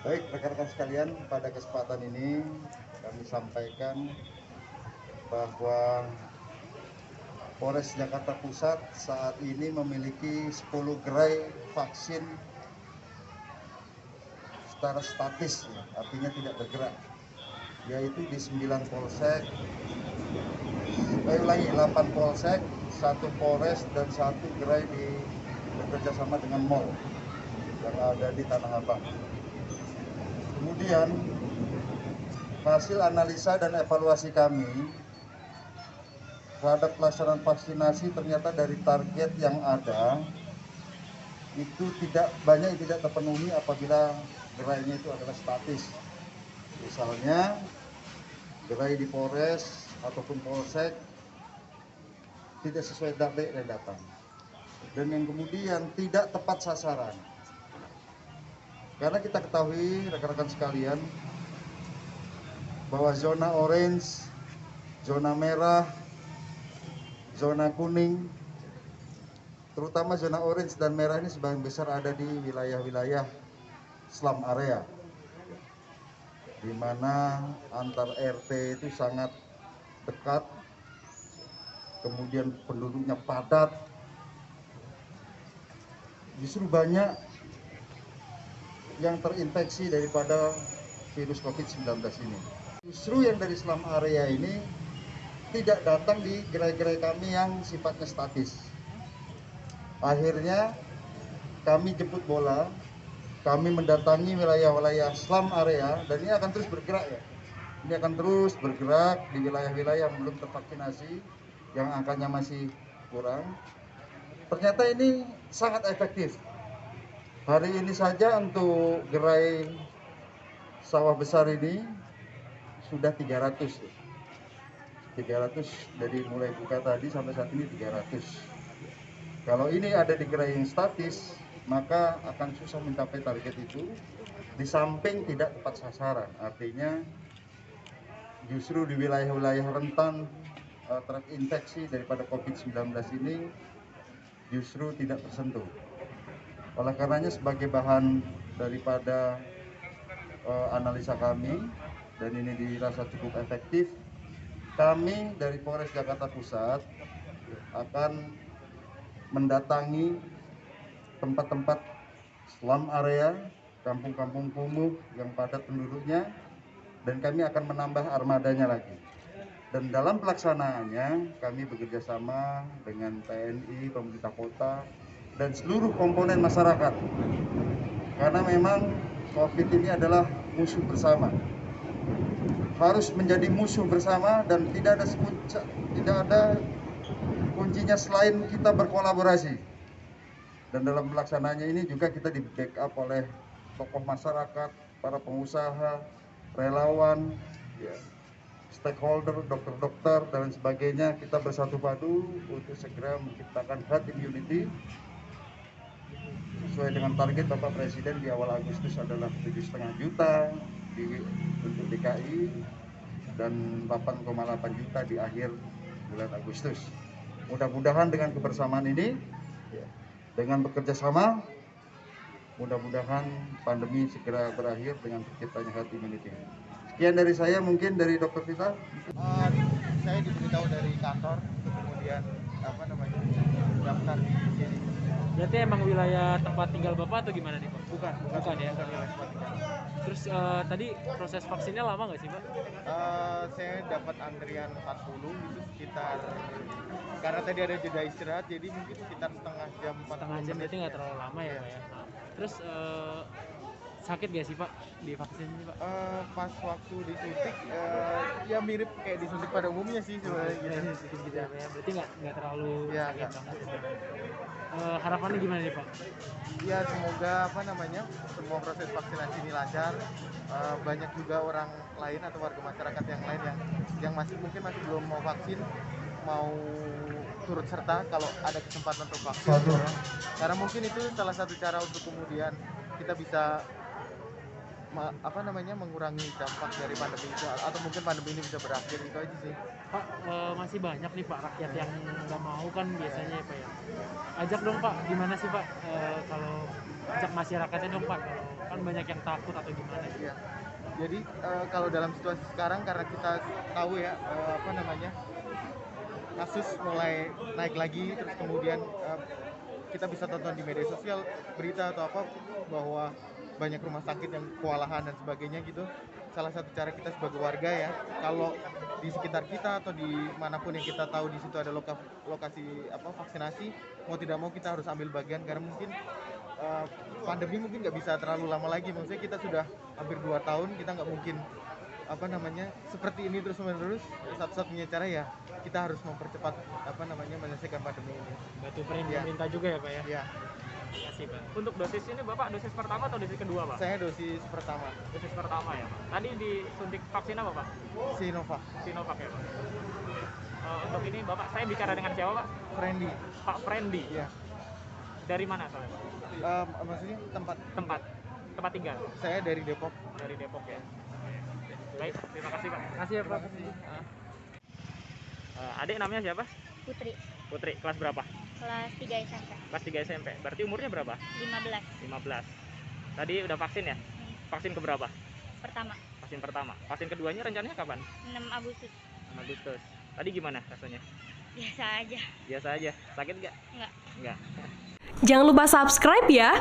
Baik, rekan-rekan sekalian, pada kesempatan ini kami sampaikan bahwa Polres Jakarta Pusat saat ini memiliki 10 gerai vaksin secara statis, artinya tidak bergerak, yaitu di 9 polsek, 8 polsek, 1 polres, dan 1 gerai bekerjasama dengan mall yang ada di Tanah Abang. Kemudian hasil analisa dan evaluasi kami terhadap pelaksanaan vaksinasi ternyata dari target yang ada itu tidak banyak yang tidak terpenuhi apabila gerainya itu adalah statis. Misalnya gerai di Polres ataupun Polsek tidak sesuai target yang datang, dan yang kemudian tidak tepat sasaran. Karena kita ketahui rekan-rekan sekalian bahwa zona orange, zona merah, zona kuning, terutama zona orange dan merah ini sebagian besar ada di wilayah-wilayah slum area, di mana antar RT itu sangat dekat, kemudian penduduknya padat, justru banyak yang terinfeksi daripada virus COVID-19 ini. Justru yang dari slum area ini tidak datang di gerai-gerai kami yang sifatnya statis. Akhirnya kami jemput bola, kami mendatangi wilayah-wilayah slum area, dan ini akan terus bergerak ya. Ini akan terus bergerak di wilayah-wilayah yang belum tervaksinasi, yang angkanya masih kurang. Ternyata ini sangat efektif. Hari ini saja untuk gerai sawah besar ini sudah 300. 300 dari mulai buka tadi sampai saat ini 300. Kalau ini ada di gerai yang statis, maka akan susah mencapai target itu. Di samping tidak tepat sasaran, artinya justru di wilayah-wilayah rentan terinfeksi daripada COVID-19 ini justru tidak tersentuh. Oleh karenanya sebagai bahan daripada analisa kami, dan ini dirasa cukup efektif, kami dari Polres Jakarta Pusat akan mendatangi tempat-tempat slum area, kampung-kampung kumuh yang padat penduduknya, dan kami akan menambah armadanya lagi. Dan dalam pelaksanaannya kami bekerjasama dengan TNI, pemerintah kota, dan seluruh komponen masyarakat. Karena memang COVID ini adalah musuh bersama. Harus menjadi musuh bersama, dan tidak ada kuncinya selain kita berkolaborasi. Dan dalam pelaksanaannya ini juga kita di backup oleh tokoh masyarakat, para pengusaha, relawan, ya, stakeholder, dokter-dokter, dan sebagainya. Kita bersatu padu untuk segera menciptakan herd immunity sesuai dengan target Bapak Presiden di awal Agustus adalah 7,5 juta untuk DKI dan 8,8 juta di akhir bulan Agustus. Mudah-mudahan dengan kebersamaan ini, dengan bekerja sama, mudah-mudahan pandemi segera berakhir dengan terciptanya herd immunity. Sekian dari saya, mungkin dari Dokter Vita. Saya diberitahu dari kantor, kemudian daftar di sini. Berarti emang wilayah tempat tinggal Bapak atau gimana nih Pak? Bukan Ya? bukan wilayah tempat tinggal. Terus tadi proses vaksinnya lama nggak sih Pak? Saya dapat antrian 40 itu sekitar, karena tadi ada jeda istirahat, jadi mungkin sekitar setengah jam, 40 Setengah jam, menit. berarti nggak terlalu lama ya Pak ya? Terus sakit gak sih Pak di vaksin ini Pak? Pas waktu disuntik, ya mirip kayak disuntik pada umumnya sih sebenarnya gitu. Gitu ya Pak ya? Berarti nggak terlalu Ya, sakit enggak. banget ya. Harapannya gimana nih Pak? Ya semoga semua proses vaksinasi ini lancar. Banyak juga orang lain atau warga masyarakat yang lain yang mungkin masih belum mau vaksin, mau turut serta kalau ada kesempatan untuk vaksin gitu ya. Karena mungkin itu salah satu cara untuk kemudian kita bisa mengurangi dampak dari pandemi itu, atau mungkin pandemi ini bisa berakhir. Itu aja sih. Pak, masih banyak nih Pak rakyat yang nggak mau kan biasanya ya Pak ya. Ajak dong Pak, gimana sih Pak kalau ajak masyarakatnya dong Pak, kan banyak yang takut atau gimana gitu. Iya. Jadi kalau dalam situasi sekarang karena kita tahu ya kasus mulai naik lagi, terus kemudian kita bisa tonton di media sosial berita atau apa bahwa banyak rumah sakit yang kewalahan dan sebagainya gitu. Salah satu cara kita sebagai warga ya, kalau di sekitar kita atau di manapun yang kita tahu di situ ada lokasi vaksinasi, mau tidak mau kita harus ambil bagian karena mungkin pandemi mungkin nggak bisa terlalu lama lagi. Maksudnya kita sudah hampir 2 tahun, kita nggak mungkin seperti ini terus menerus. Satu-satunya cara ya kita harus mempercepat menyelesaikan pandemi ini. Batu perin Iya. pemerintah juga ya Pak ya. Ya, Terima kasih Pak. Untuk dosis ini Bapak dosis pertama atau dosis kedua Pak? saya dosis pertama Dosis pertama ya Pak. Tadi disuntik vaksin apa Pak? Sinovac. Sinovac ya Pak. Untuk ini Bapak, saya bicara dengan siapa Pak? Friendly. Pak Friendly. Ya. Dari mana soalnya Pak? Maksudnya Tempat tinggal saya dari Depok. dari Depok ya. Baik, terima kasih Pak. Kasih ya Pak. Adik namanya siapa? Putri, Putri, kelas berapa? kelas 3 SMP, Kelas 3 SMP. Berarti umurnya berapa? 15. 15. Tadi udah vaksin ya? Vaksin keberapa? Pertama, Vaksin pertama. Vaksin keduanya rencananya kapan? 6 Agustus. 6 Agustus. Tadi gimana rasanya? Biasa aja. Biasa aja. Sakit nggak? Enggak. Nggak. Jangan lupa subscribe ya.